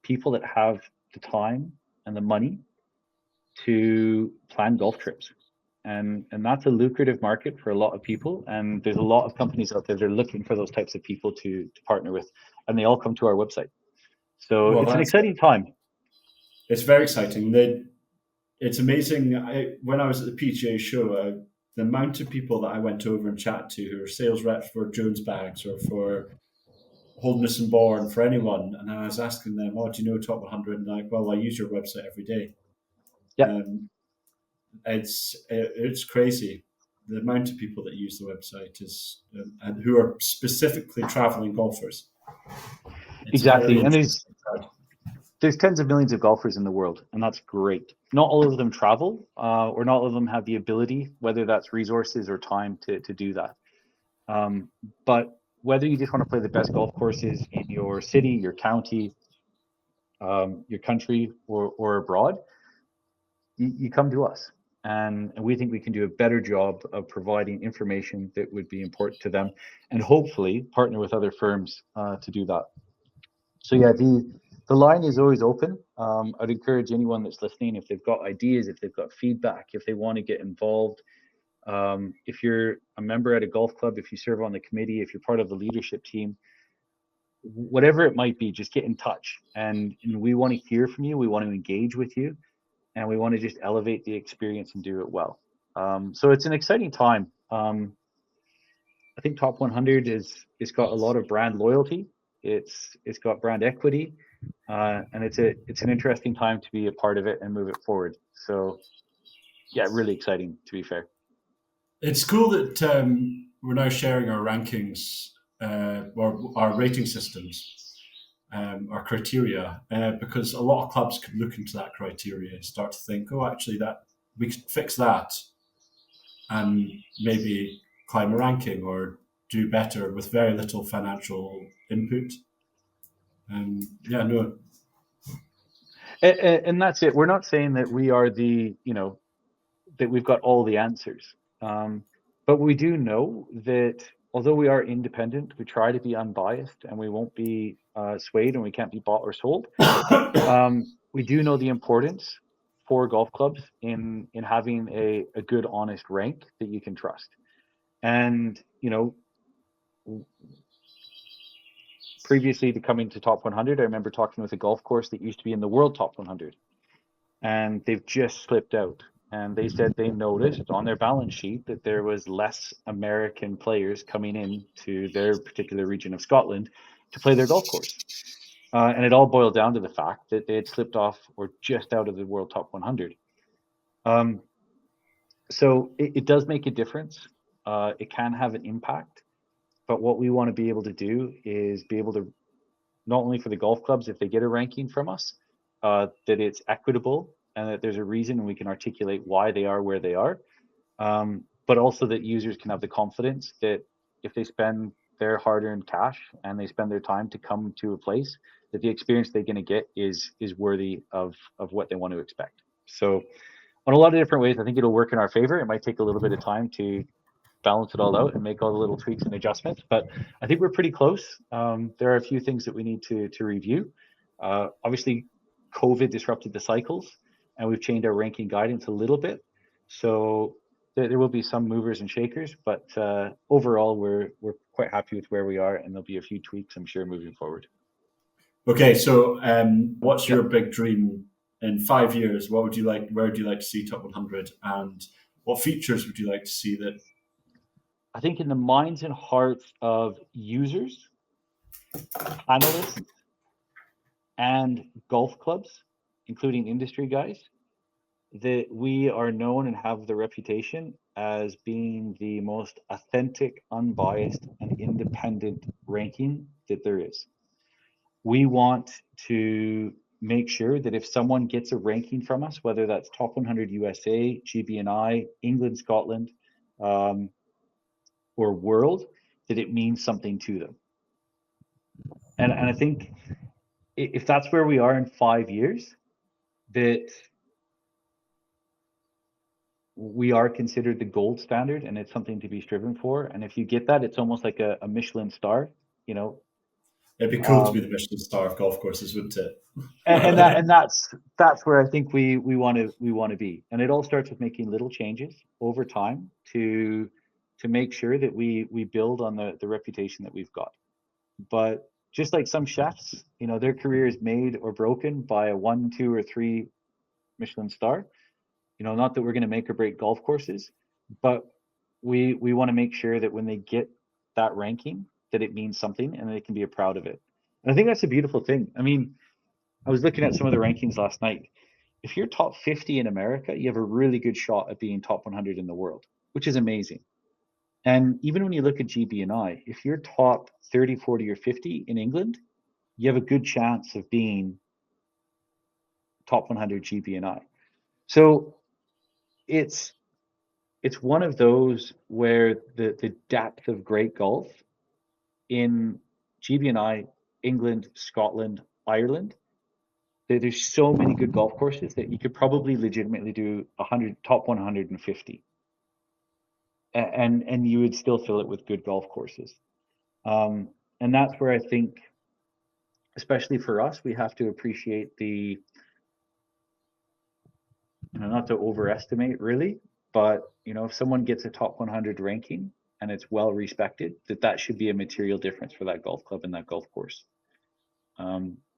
people that have the time and the money to plan golf trips. And that's a lucrative market for a lot of people. And there's a lot of companies out there that are looking for those types of people to partner with. And they all come to our website. So it's an exciting time. It's very exciting. It's amazing. When I was at the PGA show, the amount of people that I went over and chatted to who are sales reps for Jones Bags or for Holderness and Bourne, for anyone, and I was asking them, do you know Top 100? And like, well, I use your website every day. Yeah. It's crazy. The amount of people that use the website is and who are specifically traveling golfers. Exactly. And there's tens of millions of golfers in the world, and that's great. Not all of them travel, or not all of them have the ability, whether that's resources or time to do that. But whether you just want to play the best golf courses in your city, your county, your country, or abroad, you come to us. And we think we can do a better job of providing information that would be important to them, and hopefully partner with other firms to do that. So yeah, the line is always open. I'd encourage anyone that's listening, if they've got ideas, if they've got feedback, if they want to get involved, if you're a member at a golf club, if you serve on the committee, if you're part of the leadership team, whatever it might be, just get in touch. And we want to hear from you. We want to engage with you. And we want to just elevate the experience and do it well. So it's an exciting time. I think Top 100 it's got a lot of brand loyalty. It's got brand equity, and it's an interesting time to be a part of it and move it forward. So yeah, really exciting, to be fair. It's cool that we're now sharing our rankings or our rating systems, our criteria, because a lot of clubs could look into that criteria and start to think, actually, that we could fix that and maybe climb a ranking or do better with very little financial input. And that's it. We're not saying that we are that we've got all the answers. But we do know that although we are independent, we try to be unbiased, and we won't be swayed, and we can't be bought or sold. We do know the importance for golf clubs in having a good, honest rank that you can trust. And, previously to coming to Top 100, I remember talking with a golf course that used to be in the world Top 100, and they've just slipped out. And they said they noticed on their balance sheet that there was less American players coming in to their particular region of Scotland to play their golf course. And it all boiled down to the fact that they had slipped off or just out of the world Top 100. So it does make a difference. It can have an impact. But what we want to be able to do is be able to, not only for the golf clubs, if they get a ranking from us, that it's equitable and that there's a reason and we can articulate why they are where they are. But also that users can have the confidence that if they spend their hard-earned cash and they spend their time to come to a place, that the experience they're going to get is worthy of what they want to expect. So on a lot of different ways, I think it'll work in our favor. It might take a little bit of time to balance it all out and make all the little tweaks and adjustments, but I think we're pretty close. There are a few things that we need to review. Obviously, COVID disrupted the cycles, and we've changed our ranking guidance a little bit. So there will be some movers and shakers, but overall, we're quite happy with where we are, and there'll be a few tweaks, I'm sure, moving forward. Okay, so what's your big dream in 5 years? What would you like? Where would you like to see Top 100, and what features would you like to see that? I think in the minds and hearts of users, analysts, and golf clubs, including industry guys, that we are known and have the reputation as being the most authentic, unbiased, and independent ranking that there is. We want to make sure that if someone gets a ranking from us, whether that's Top 100 USA, GBNI, England, Scotland, or world, that it means something to them. And I think if that's where we are in 5 years, that we are considered the gold standard and it's something to be striven for. And if you get that, it's almost like a Michelin star, you know. It'd be cool to be the Michelin star of golf courses, wouldn't it? and that's where I think we want to be. And it all starts with making little changes over time to make sure that we build on the reputation that we've got. But just like some chefs, you know, their career is made or broken by a 1, 2, or 3 Michelin star. You know, not that we're going to make or break golf courses, but we want to make sure that when they get that ranking, that it means something and they can be proud of it. And I think that's a beautiful thing. I mean, I was looking at some of the rankings last night. If you're top 50 in America, you have a really good shot at being top 100 in the world, which is amazing. And even when you look at GBNI, if you're top 30, 40, or 50 in England, you have a good chance of being top 100 GBNI. So it's one of those where the depth of great golf in GBNI, England, Scotland, Ireland, there's so many good golf courses that you could probably legitimately do top 150. And you would still fill it with good golf courses. And that's where I think, especially for us, we have to appreciate the, you know, not to overestimate really, but, you know, if someone gets a top 100 ranking and it's well respected, that should be a material difference for that golf club and that golf course.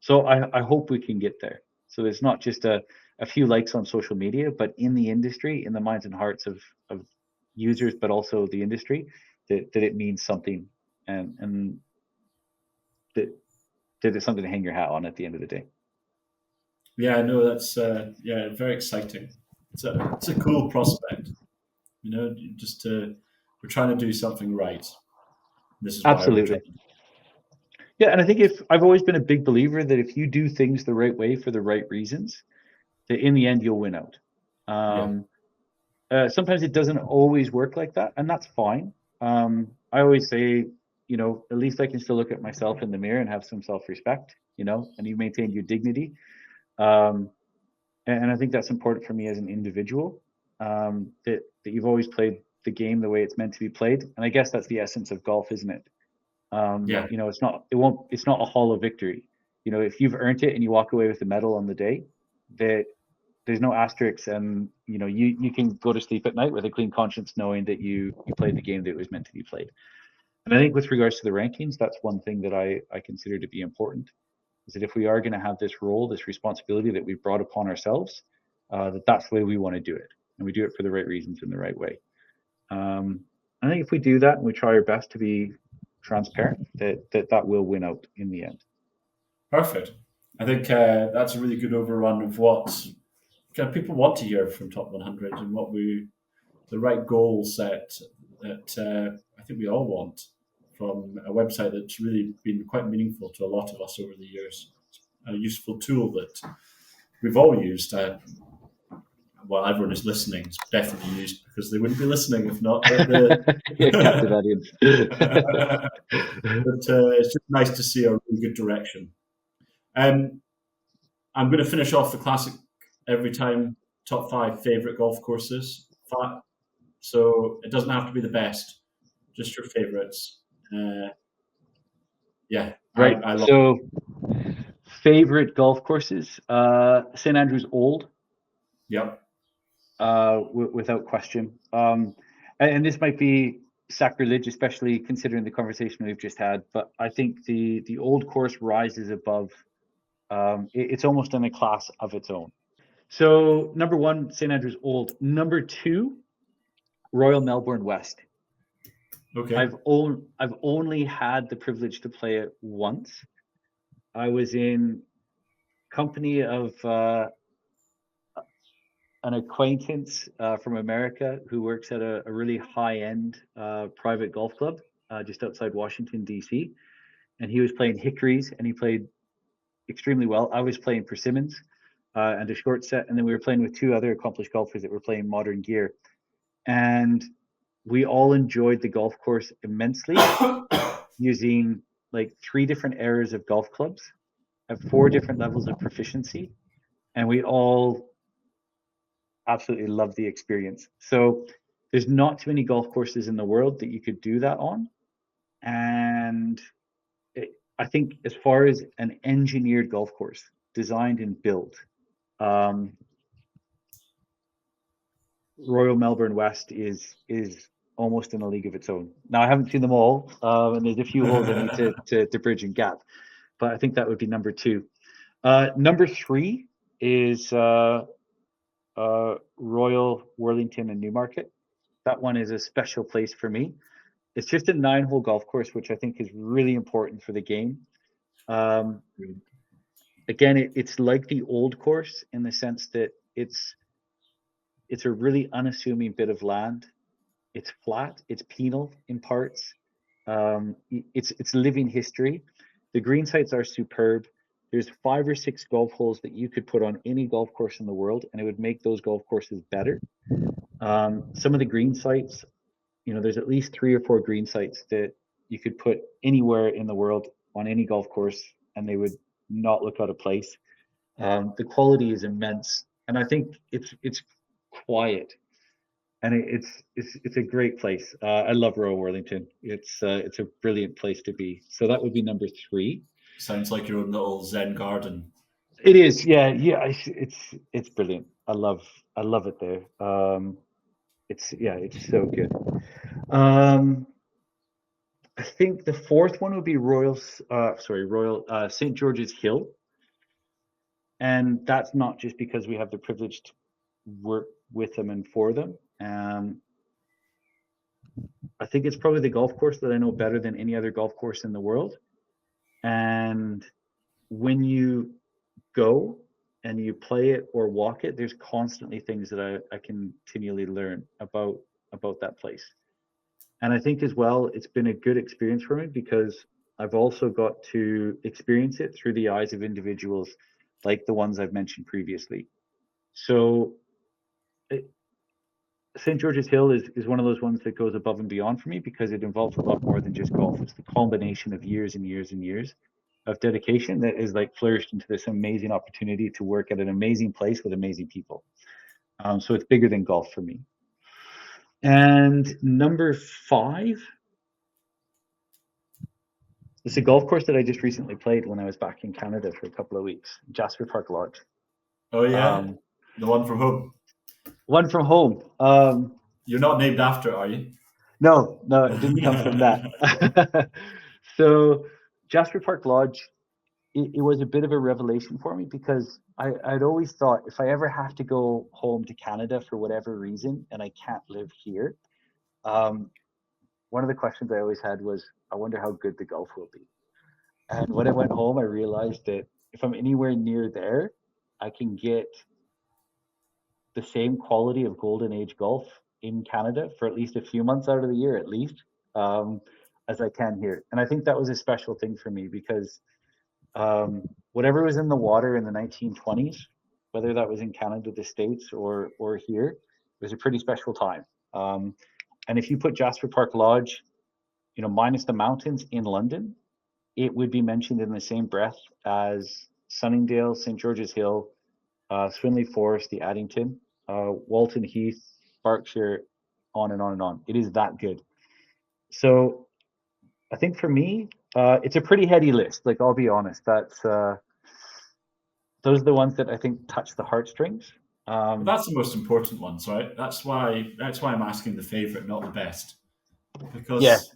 So I hope we can get there. So it's not just a few likes on social media, but in the industry, in the minds and hearts of users, but also the industry, that it means something and that it's something to hang your hat on at the end of the day. Yeah, I know that's very exciting. It's a cool prospect, you know. We're trying to do something right. This is absolutely. Yeah, and I think I've always been a big believer that if you do things the right way for the right reasons, that in the end you'll win out. Sometimes it doesn't always work like that, and that's fine. I always say, you know, at least I can still look at myself in the mirror and have some self-respect, you know, and you maintain your dignity. And I think that's important for me as an individual, that you've always played the game the way it's meant to be played. And I guess that's the essence of golf, isn't it? You know, it's not a hollow victory. You know, if you've earned it and you walk away with the medal on the day, that there's no asterisks, and you know, you can go to sleep at night with a clean conscience knowing that you played the game that was meant to be played. And I think with regards to the rankings, that's one thing that I consider to be important, is that if we are going to have this role, this responsibility that we've brought upon ourselves, that's the way we want to do it, and we do it for the right reasons in the right way. I think if we do that and we try our best to be transparent, that will win out in the end. Perfect. I think that's a really good overrun of what kind of people want to hear from Top 100 and what the right goal set that I think we all want from a website that's really been quite meaningful to a lot of us over the years. A useful tool that we've all used. Well, everyone who's listening is definitely used, because they wouldn't be listening if not. But Captain audience. it's just nice to see a really good direction. I'm going to finish off the classic every time. Top 5 favorite golf courses. So it doesn't have to be the best, just your favorites. Yeah, Right. I love. So, favorite golf courses. St Andrews Old. Yep. Without question. And this might be sacrilege, especially considering the conversation we've just had. But I think the Old course rises above. It's almost in a class of its own. So number 1, St Andrews Old. Number 2, Royal Melbourne West. Okay. I've only had the privilege to play it once. I was in company of an acquaintance from America who works at a really high-end private golf club just outside Washington, D.C. And he was playing Hickories, and he played extremely well. I was playing Persimmons and a short set, and then we were playing with 2 other accomplished golfers that were playing modern gear. And we all enjoyed the golf course immensely, using like 3 different eras of golf clubs at 4 different levels of proficiency. And we all absolutely loved the experience. So there's not too many golf courses in the world that you could do that on. And I think as far as an engineered golf course, designed and built, Royal Melbourne West is almost in a league of its own. Now, I haven't seen them all, and there's a few holes I need to bridge and gap, but I think that would be number 2. Number 3 is Royal Worlington and Newmarket. That one is a special place for me. It's just a 9-hole golf course, which I think is really important for the game. Again, it's like the Old course in the sense that it's a really unassuming bit of land. It's flat, it's penal in parts. It's living history. The green sites are superb. There's 5 or 6 golf holes that you could put on any golf course in the world, and it would make those golf courses better. Some of the green sites, there's at least 3 or 4 green sites that you could put anywhere in the world on any golf course, and they would not look out of place. The quality is immense, and I think it's quiet, and it's a great place. I love Royal Worlington. It's a brilliant place to be. So that would be number 3. Sounds like your own little Zen garden. It is, yeah. It's brilliant. I love it there. It's so good. I think the 4th one would be Royal St. George's Hill, and that's not just because we have the privilege to work with them and for them. I think it's probably the golf course that I know better than any other golf course in the world. And when you go and you play it or walk it, there's constantly things that I continually learn about that place. And I think as well, it's been a good experience for me because I've also got to experience it through the eyes of individuals like the ones I've mentioned previously. So St. George's Hill is one of those ones that goes above and beyond for me because it involves a lot more than just golf. It's the combination of years and years and years of dedication that is like flourished into this amazing opportunity to work at an amazing place with amazing people. So it's bigger than golf for me. And number 5, it's a golf course that I just recently played when I was back in Canada for a couple of weeks, Jasper Park Lodge. Oh yeah, the one from home. One from home. You're not named after, are you? No, it didn't come from that. So Jasper Park Lodge, it was a bit of a revelation for me because I'd always thought if I ever have to go home to Canada for whatever reason and I can't live here, one of the questions I always had was, I wonder how good the golf will be. And when I went home, I realized that if I'm anywhere near there, I can get the same quality of golden age golf in Canada for at least a few months out of the year, at least. I as I can here. And I think that was a special thing for me because whatever was in the water in the 1920s, whether that was in Canada, the States, or here, it was a pretty special time. And if you put Jasper Park Lodge, minus the mountains in London, it would be mentioned in the same breath as Sunningdale, St. George's Hill, Swinley Forest, the Addington, Walton Heath, Berkshire, on and on and on. It is that good. So I think for me, it's a pretty heady list. Like, I'll be honest, those are the ones that I think touch the heartstrings. That's the most important ones, right? That's why I'm asking the favorite, not the best, because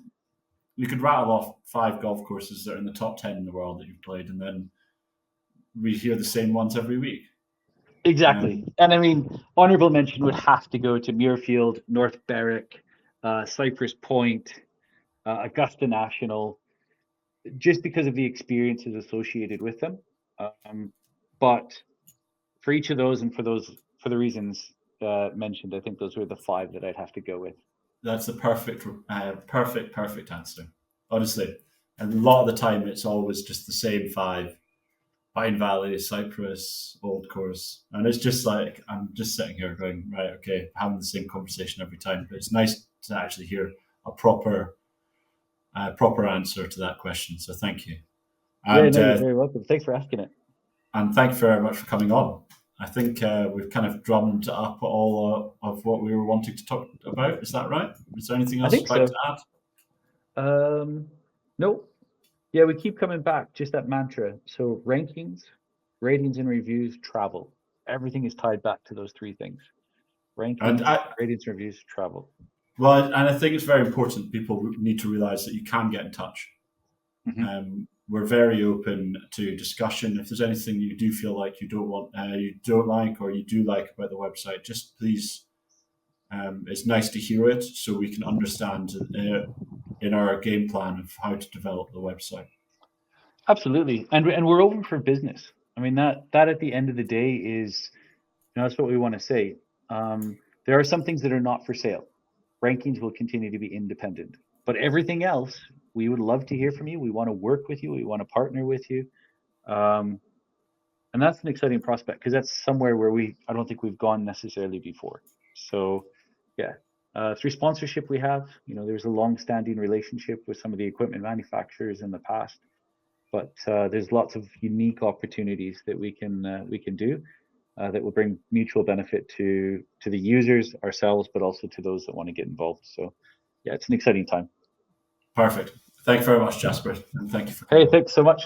you could rattle off 5 golf courses that are in the top 10 in the world that you've played, and then we hear the same ones every week. Exactly. And I mean, honorable mention would have to go to Muirfield, North Berwick, Cypress Point, Augusta National, just because of the experiences associated with them. But for each of those, and for the reasons mentioned, I think those were the 5 that I'd have to go with. That's the perfect answer, honestly. And a lot of the time, it's always just the same 5: Pine Valley, Cypress, Old Course, and it's just like I'm just sitting here going, right, okay, having the same conversation every time. But it's nice to actually hear a proper answer to that question. So thank you. And, you're very welcome. Thanks for asking it. And thank you very much for coming on. I think we've kind of drummed up all of what we were wanting to talk about. Is that right? Is there anything else you'd like to add? No. Yeah, we keep coming back. Just that mantra. So rankings, ratings and reviews, travel. Everything is tied back to those 3 things. Rankings, ratings, reviews, travel. Well, and I think it's very important. People need to realize that you can get in touch. Mm-hmm. We're very open to discussion. If there's anything you do feel like you don't like, or you do like about the website, just please, it's nice to hear it so we can understand in our game plan of how to develop the website. Absolutely. And we're open for business. I mean, that at the end of the day is, that's what we want to say. There are some things that are not for sale. Rankings will continue to be independent, but everything else, we would love to hear from you. We want to work with you. We want to partner with you. And that's an exciting prospect because that's somewhere where I don't think we've gone necessarily before. So through sponsorship we have, there's a long-standing relationship with some of the equipment manufacturers in the past, but there's lots of unique opportunities that we can do that will bring mutual benefit to the users, ourselves, but also to those that want to get involved. So it's an exciting time. Perfect. Thank you very much, Jasper. And thank you for coming. Hey, thanks so much.